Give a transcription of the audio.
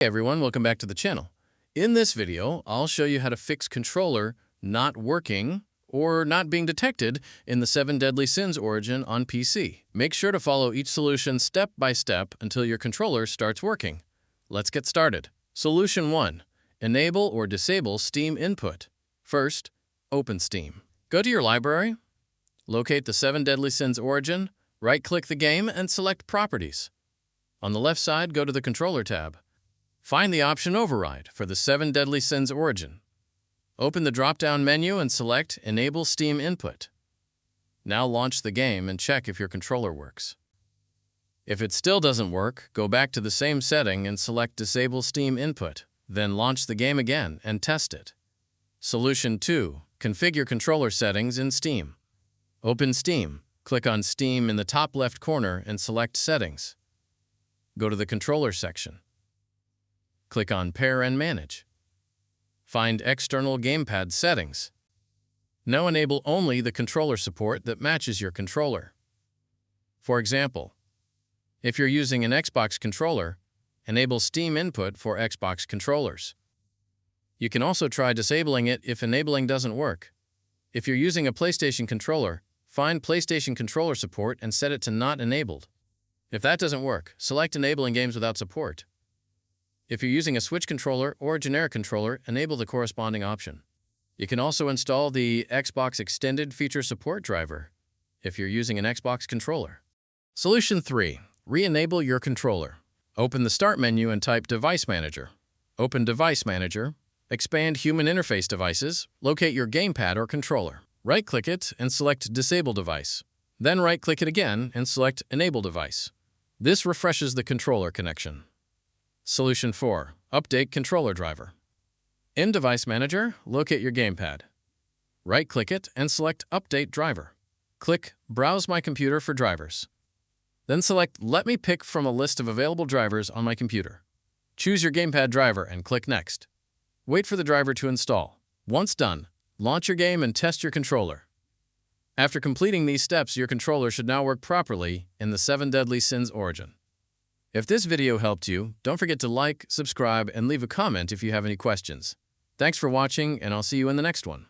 Hey everyone, welcome back to the channel. In this video, I'll show you how to fix controller not working or not being detected in the 7 Deadly Sins origin on PC. Make sure to follow each solution step by step until your controller starts working. Let's get started. Solution 1. Enable or disable Steam input. First, open Steam. Go to your library, locate the 7 Deadly Sins origin, right-click the game and select Properties. On the left side, go to the Controller tab. Find the option Override for the 7 Deadly Sins origin. Open the drop-down menu and select Enable Steam Input. Now launch the game and check if your controller works. If it still doesn't work, go back to the same setting and select Disable Steam Input. Then launch the game again and test it. Solution 2. Configure controller settings in Steam. Open Steam. Click on Steam in the top left corner and select Settings. Go to the Controller section. Click on Pair and Manage. Find External Gamepad Settings. Now enable only the controller support that matches your controller. For example, if you're using an Xbox controller, enable Steam Input for Xbox controllers. You can also try disabling it if enabling doesn't work. If you're using a PlayStation controller, find PlayStation controller support and set it to Not Enabled. If that doesn't work, select Enabling games without support. If you're using a Switch controller or a generic controller, enable the corresponding option. You can also install the Xbox Extended Feature Support driver if you're using an Xbox controller. Solution 3. Re-enable your controller. Open the Start menu and type Device Manager. Open Device Manager, expand Human Interface Devices, locate your gamepad or controller. Right-click it and select Disable Device. Then right-click it again and select Enable Device. This refreshes the controller connection. Solution 4. Update controller driver. In Device Manager, locate your gamepad. Right-click it and select Update Driver. Click Browse my computer for drivers. Then select Let me pick from a list of available drivers on my computer. Choose your gamepad driver and click Next. Wait for the driver to install. Once done, launch your game and test your controller. After completing these steps, your controller should now work properly in the 7 Deadly Sins origin. If this video helped you, don't forget to like, subscribe, and leave a comment if you have any questions. Thanks for watching, and I'll see you in the next one.